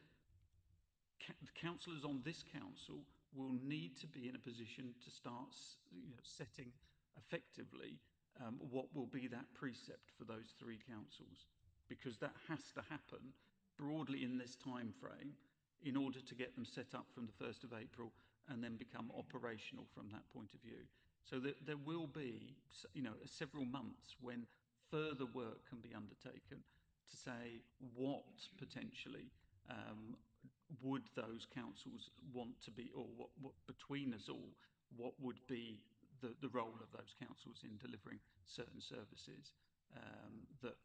Speaker 4: the councillors on this council will need to be in a position to start setting effectively what will be that precept for those 3 councils, because that has to happen broadly in this time frame in order to get them set up from the 1st of April and then become operational from that point of view. So that there will be several months when further work can be undertaken to say what potentially would those councils want to be, or what between us all, what would be the role of those councils in delivering certain services that,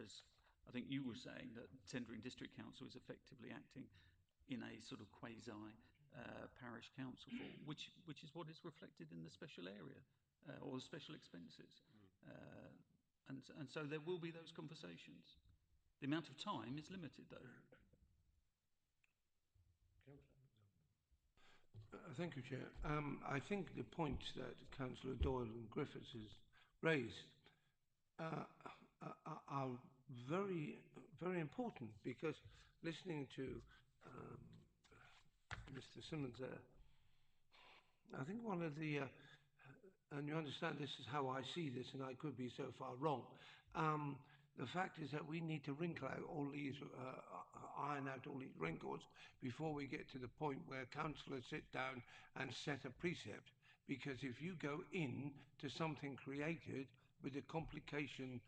Speaker 4: as I think you were saying, that Tendring District Council is effectively acting in a sort of quasi parish council form, which is what is reflected in the special area or the special expenses. And so there will be those conversations. The amount of time is limited, though.
Speaker 7: Thank you, Chair. I think the points that Councillor Doyle and Griffiths has raised are very, very important, because listening to Mr. Simmons there, I think one of the, and you understand this is how I see this, and I could be so far wrong. The fact is that we need to wrinkle out all these, iron out all these wrinkles before we get to the point where councillors sit down and set a precept. Because if you go in to something created with the complication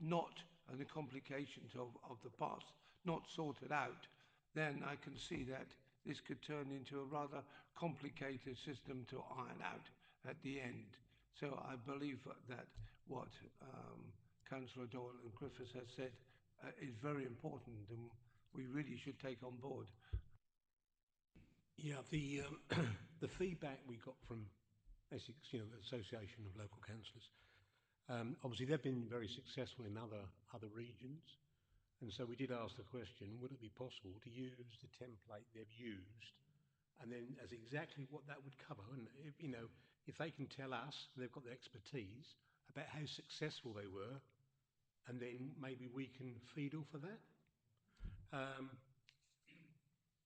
Speaker 7: and the complications of the past not sorted out, then I can see that this could turn into a rather complicated system to iron out at the end. So I believe that what Councillor Doyle and Griffiths has said is very important, and we really should take on board.
Speaker 1: Yeah, the the feedback we got from Essex, the Association of Local Councillors, obviously they've been very successful in other regions, and so we did ask the question: would it be possible to use the template they've used, and then as exactly what that would cover? And if they can tell us, they've got the expertise about how successful they were, and then maybe we can feed off of that.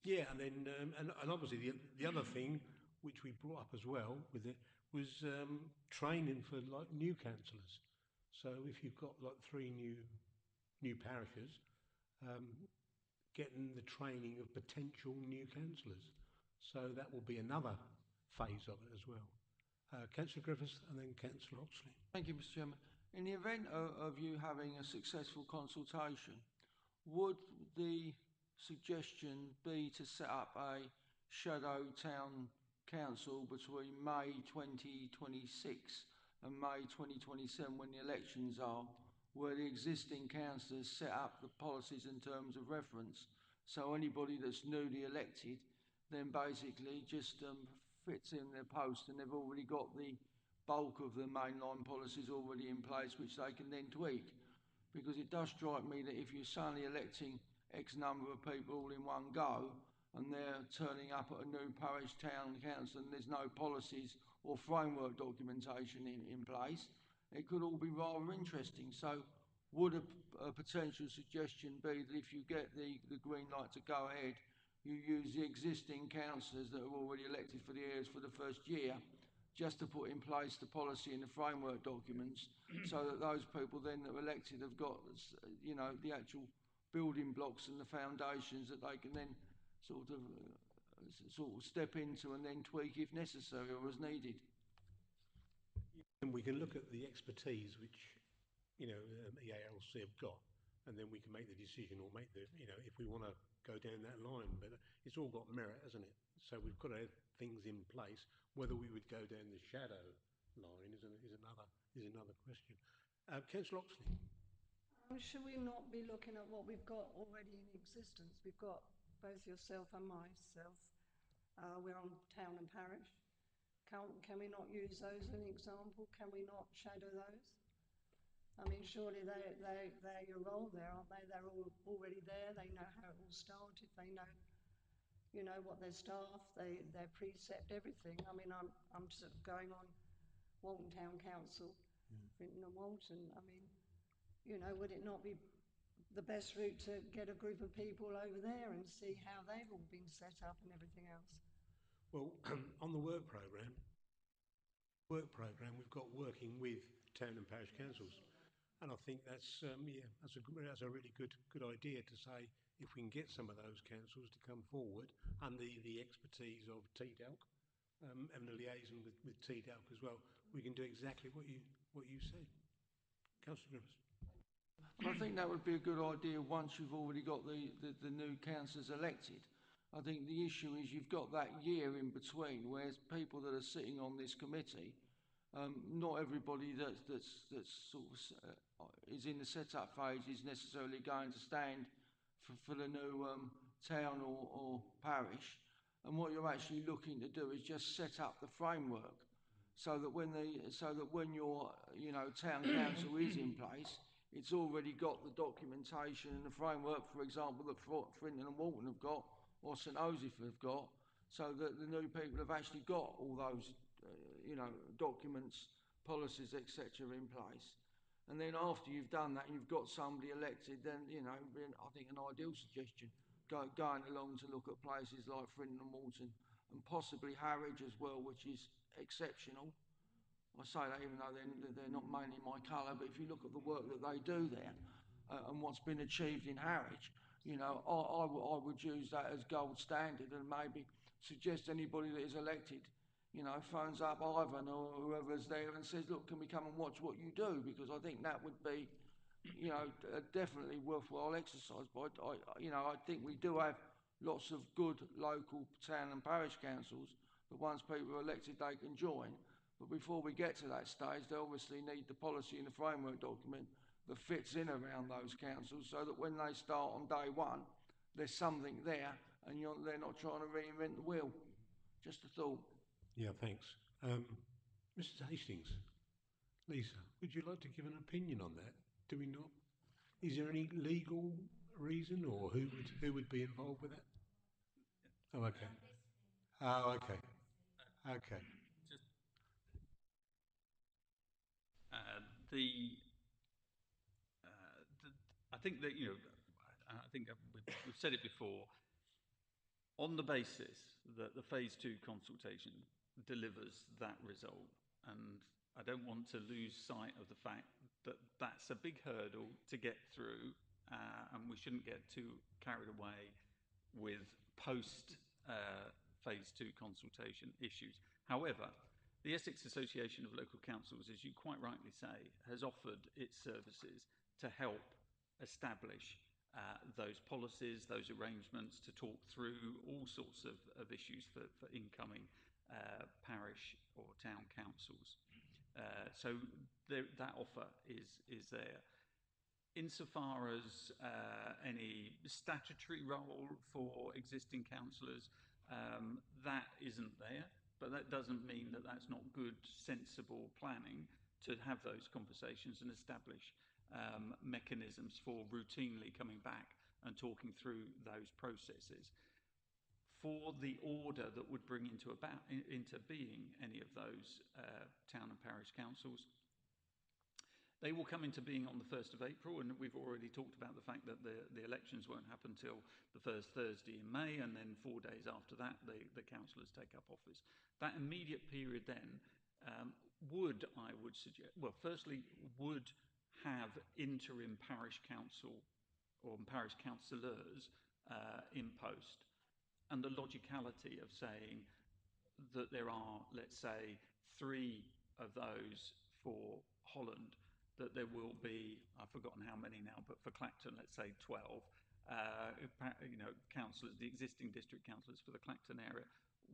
Speaker 1: Yeah, and then and obviously the other thing which we brought up as well with it, was training for like new councillors. So if you've got like 3 new parishes, getting the training of potential new councillors. So that will be another phase of it as well. Councillor Griffiths and then Councillor Oxley.
Speaker 3: Thank you, Mr. Chairman. In the event of you having a successful consultation, would the suggestion be to set up a shadow town council between May 2026 and May 2027 when the elections are, where the existing councillors set up the policies in terms of reference, so anybody that's newly elected then basically just fits in their post and they've already got the bulk of the mainline policies already in place which they can then tweak? Because it does strike me that if you're suddenly electing X number of people all in one go and they're turning up at a new parish town council and there's no policies or framework documentation in place, it could all be rather interesting. So would a potential suggestion be that if you get the green light to go ahead, you use the existing councillors that are already elected for the areas for the first year just to put in place the policy and the framework documents so that those people then that are elected have got, you know, the actual building blocks and the foundations that they can then sort of step into and then tweak if necessary or as needed.
Speaker 1: And we can look at the expertise which, you know, EALC have got, and then we can make the decision or make the, you know, if we want to go down that line. But it's all got merit, hasn't it? So we've got to have things in place. Whether we would go down the shadow line is another question. Councillor Oxley.
Speaker 6: Should we not be looking at what we've got already in existence? We've got both yourself and myself. We're on town and parish. Can we not use those as an example? Can we not shadow those? I mean, surely they're your role there, aren't they? They're all already there. They know how it all started. They know, you know, what their staff, their precept, everything. I mean, I'm sort of going on Walton Town Council, Brinton and Walton. I mean, you know, would it not be the best route to get a group of people over there and see how they've all been set up and everything else?
Speaker 1: Well, on the work programme, we've got working with town and parish councils, and I think that's a really good idea to say if we can get some of those councils to come forward under the expertise of TDALC and the liaison with TDALC as well, we can do exactly what you said, Councillor Griffiths.
Speaker 3: I think that would be a good idea once you've already got the new councillors elected. I think the issue is you've got that year in between, whereas people that are sitting on this committee, not everybody that's sort of is in the setup phase is necessarily going to stand for the new town or parish. And what you're actually looking to do is just set up the framework so that when your town council is in place, it's already got the documentation and the framework, for example, that Frinton and Walton have got, or St Joseph have got, so that the new people have actually got all those, documents, policies, etc. in place. And then after you've done that, you've got somebody elected, then, I think an ideal suggestion, going along to look at places like Frinton and Walton, and possibly Harwich as well, which is exceptional. I say that even though they're not mainly my colour, but if you look at the work that they do there and what's been achieved in Harwich, I would use that as gold standard and maybe suggest anybody that is elected, phones up Ivan or whoever's there and says, look, can we come and watch what you do? Because I think that would be, definitely worthwhile exercise. But I think we do have lots of good local town and parish councils that once people are elected, they can join. But before we get to that stage, they obviously need the policy and the framework document that fits in around those councils so that when they start on day one, there's something there and they're not trying to reinvent the wheel. Just a thought.
Speaker 1: Yeah, thanks. Mrs Hastings, Lisa, would you like to give an opinion on that? Do we not? Is there any legal reason or who would be involved with that? Oh, okay. Oh, okay. Okay.
Speaker 4: I think that, I think we've said it before, On the basis that the phase 2 consultation delivers that result, and I don't want to lose sight of the fact that that's a big hurdle to get through, and we shouldn't get too carried away with post phase 2 consultation issues. However, the Essex Association of Local Councils, as you quite rightly say, has offered its services to help establish those policies, those arrangements, to talk through all sorts of issues for incoming parish or town councils. So that offer is there. Insofar as any statutory role for existing councillors, that isn't there, but that doesn't mean that that's not good, sensible planning to have those conversations and establish mechanisms for routinely coming back and talking through those processes. For the order that would bring into being any of those town and parish councils, they will come into being on the 1st of April, and we've already talked about the fact that the elections won't happen till the first Thursday in May, and then 4 days after that, the councillors take up office. That immediate period then would suggest, well, firstly, would have interim parish council or parish councillors in post. And the logicality of saying that there are, let's say, 3 of those for Holland, that there will be, I've forgotten how many now, but for Clacton, let's say 12, councillors, the existing district councillors for the Clacton area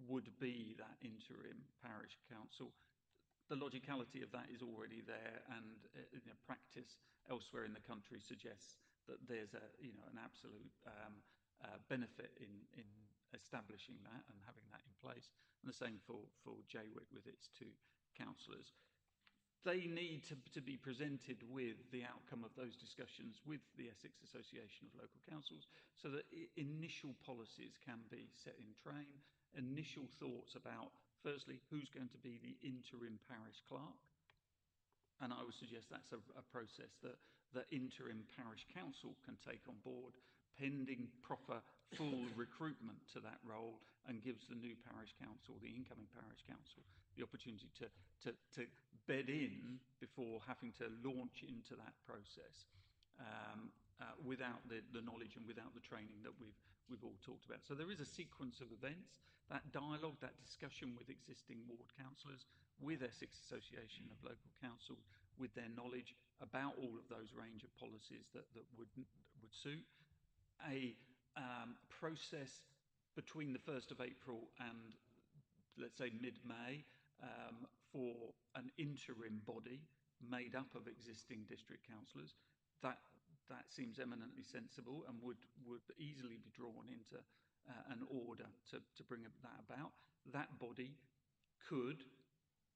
Speaker 4: would be that interim parish council. The logicality of that is already there, and practice elsewhere in the country suggests that there's an absolute benefit in establishing that and having that in place. And the same for Jaywick with its 2 councillors. They need to be presented with the outcome of those discussions with the Essex Association of Local Councils, so that initial policies can be set in train, initial thoughts about, firstly, who's going to be the interim parish clerk. And I would suggest that's a process that the interim parish council can take on board, pending proper full recruitment to that role, and gives the new parish council, the incoming parish council, the opportunity to bed in before having to launch into that process without the knowledge and without the training that we've all talked about. So there is a sequence of events, that dialogue, that discussion with existing ward councillors, with Essex Association of Local Councils, with their knowledge about all of those range of policies that would suit. A process between the 1st of April and, let's say, mid-May for an interim body made up of existing district councillors. That seems eminently sensible and would easily be drawn into an order to bring that about. That body could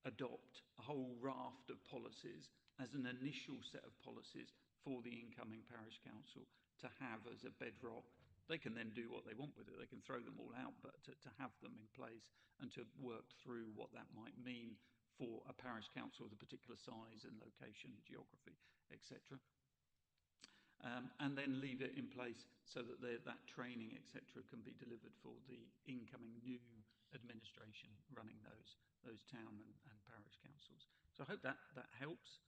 Speaker 4: adopt a whole raft of policies as an initial set of policies for the incoming parish council to have as a bedrock. They can then do what they want with it. They can throw them all out, but to have them in place and to work through what that might mean for a parish council of a particular size and location, geography, etc. And then leave it in place so that that training, etc., can be delivered for the incoming new administration running those town and parish councils. So I hope that helps.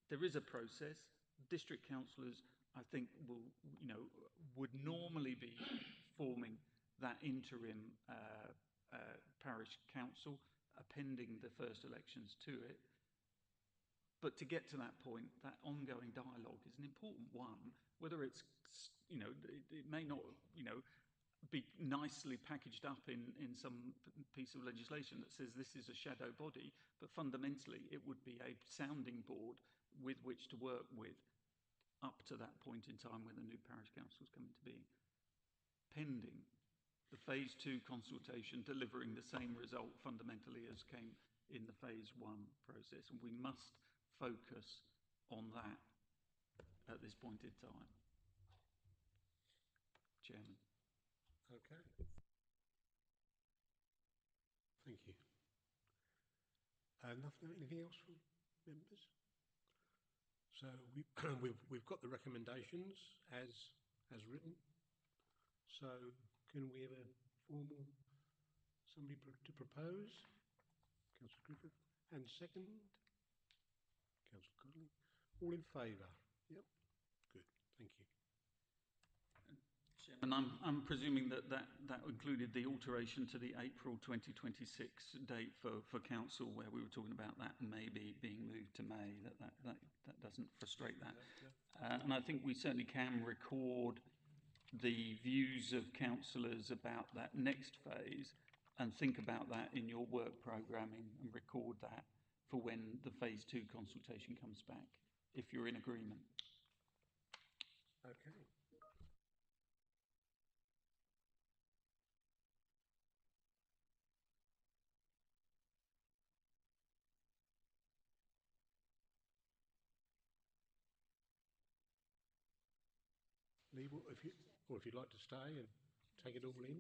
Speaker 4: There is a process. District councillors, I think, would normally be forming that interim parish council, appending the first elections to it. But to get to that point, that ongoing dialogue is an important one. Whether it's, it may not, be nicely packaged up in some piece of legislation that says this is a shadow body, but fundamentally it would be a sounding board with which to work with up to that point in time when the new parish councils come into being, pending the phase 2 consultation delivering the same result fundamentally as came in the phase 1 process. And we must focus on that at this point in time. Chairman.
Speaker 1: Okay. Thank you. Anything else from members? So we've got the recommendations as written. So can we have a formal, somebody to propose? Councillor Griffith. And second? Councillor Connolly. All in favour? Yep. Good. Thank you.
Speaker 4: Chairman, I'm presuming that included the alteration to the April 2026 date for council, where we were talking about that maybe being moved to May. That doesn't frustrate that. And I think we certainly can record the views of councillors about that next phase and think about that in your work programming and record that for when the phase 2 consultation comes back, if you're in agreement.
Speaker 1: Okay. Lee, if you'd like to stay and take it all in.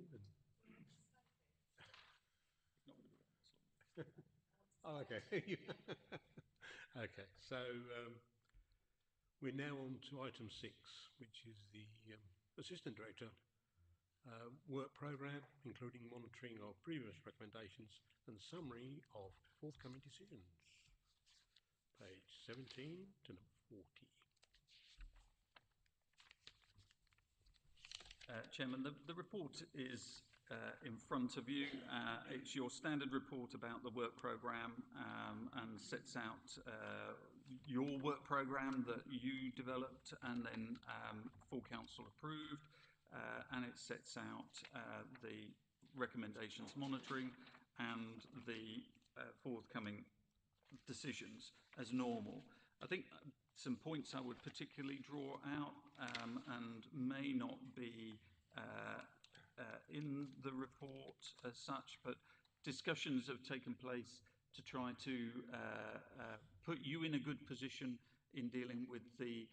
Speaker 1: And oh, okay. Okay. So we're now on to item 6, which is the Assistant Director work programme, including monitoring of previous recommendations and summary of forthcoming decisions. Page 17 to 40.
Speaker 4: Chairman, the report is in front of you. It's your standard report about the work programme and sets out your work programme that you developed and then full council approved, and it sets out the recommendations monitoring and the forthcoming decisions as normal. I think some points I would particularly draw out and may not be in the report as such, but discussions have taken place to try to put you in a good position in dealing with the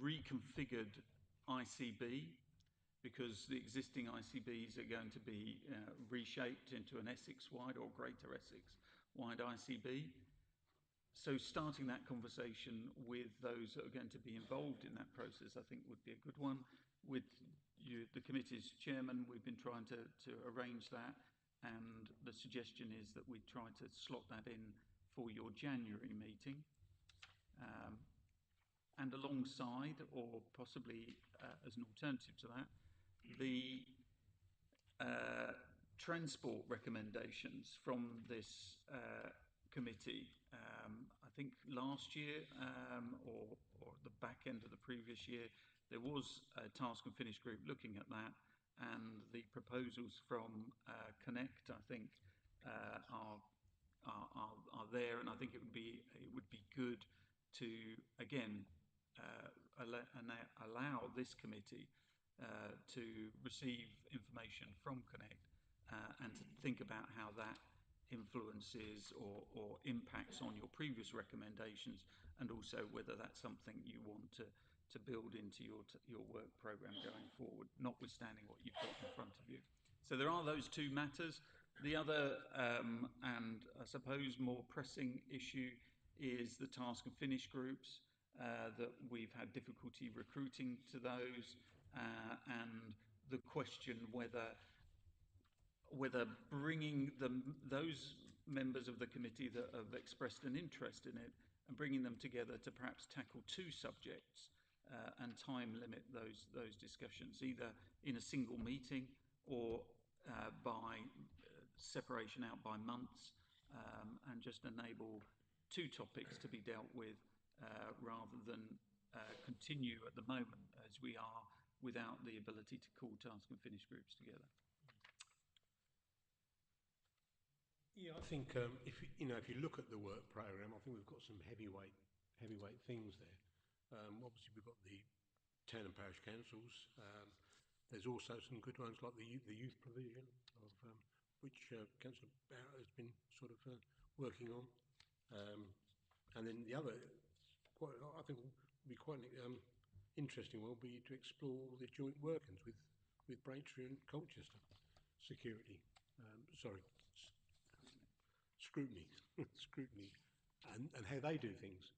Speaker 4: reconfigured ICB, because the existing ICBs are going to be reshaped into an Essex-wide or Greater Essex-wide ICB. So starting that conversation with those that are going to be involved in that process, I think would be a good one. With you, the committee's chairman, we've been trying to arrange that, and the suggestion is that we try to slot that in for your January meeting. And alongside, or possibly as an alternative to that, the transport recommendations from this committee. I think last year or the back end of the previous year, there was a task and finish group looking at that, and the proposals from Connect, I think, are there, and I think it would be good to again allow this committee to receive information from Connect and to think about how that influences or impacts on your previous recommendations, and also whether that's something you want to build into your work programme going forward, notwithstanding what you've got in front of you. So there are those two matters. The other, and I suppose more pressing issue, is the task and finish groups, that we've had difficulty recruiting to those, and the question whether bringing those members of the committee that have expressed an interest in it and bringing them together to perhaps tackle two subjects and time limit those discussions, either in a single meeting or by separation out by months, and just enable two topics to be dealt with rather than continue at the moment as we are without the ability to call task and finish groups together.
Speaker 1: Yeah, I think if you look at the work programme, I think we've got some heavyweight things there. Obviously, we've got the town and parish councils. There's also some good ones like the youth provision, of which Councillor Barrett has been sort of working on, and then the other, I think, would be quite interesting one, will be to explore the joint workings with Braintree and Colchester security. Scrutiny, scrutiny, and how they do things.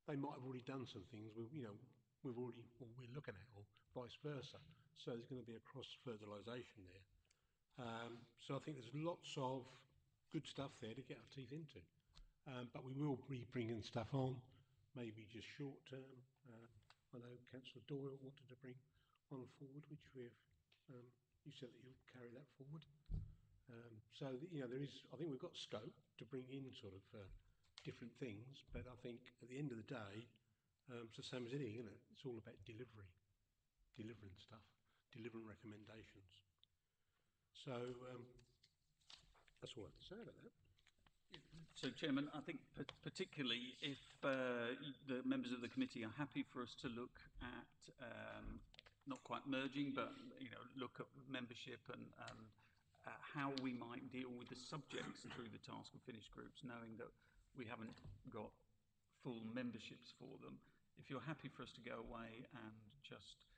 Speaker 1: They might have already done some things we're looking at, or vice versa. So there's going to be a cross-fertilisation there. So I think there's lots of good stuff there to get our teeth into. But we will be bringing stuff on, maybe just short term. I know Councillor Doyle wanted to bring one forward, which you said that you'll carry that forward. So there is, I think we've got scope to bring in sort of different things, but I think at the end of the day, it's the same as anything, isn't it? It's all about delivering stuff, delivering recommendations. So that's all I have to say about that.
Speaker 4: So, Chairman, I think particularly if the members of the committee are happy for us to look at not quite merging, but look at membership and how we might deal with the subjects through the task and finish groups, knowing that we haven't got full memberships for them. If you're happy for us to go away and just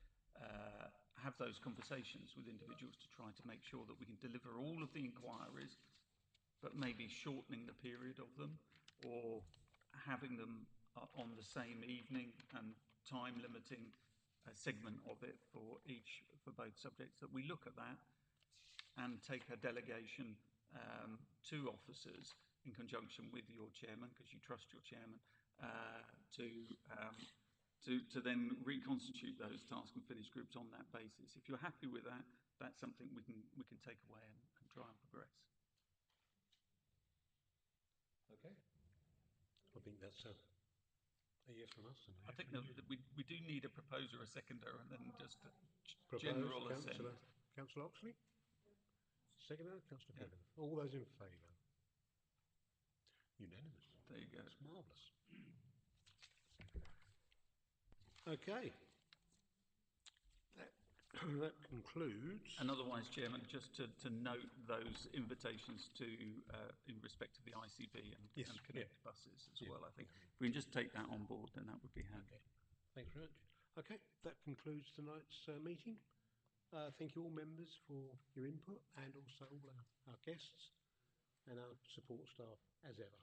Speaker 4: have those conversations with individuals to try to make sure that we can deliver all of the inquiries, but maybe shortening the period of them or having them on the same evening and time limiting a segment of it for both subjects, that we look at that and take a delegation to officers in conjunction with your chairman, because you trust your chairman, to then reconstitute those task and finish groups on that basis. If you're happy with that, that's something we can take away and try and progress.
Speaker 1: Okay. I think that's a yes from us.
Speaker 4: I think that we do need a proposer, a seconder, and then just a
Speaker 1: general
Speaker 4: assent.
Speaker 1: Councillor Oxley? Seconder, Councillor Cavan. All those in favour? Unanimous.
Speaker 4: There you go.
Speaker 1: It's marvellous. Okay. That concludes.
Speaker 4: And otherwise, Chairman, just to note those invitations to in respect of the ICB and Connect buses as well. I think if we can just take that on board, then that would be handy.
Speaker 1: Okay. Thanks very much. Okay, that concludes tonight's meeting. Thank you all members for your input, and also all our guests and our support staff as ever.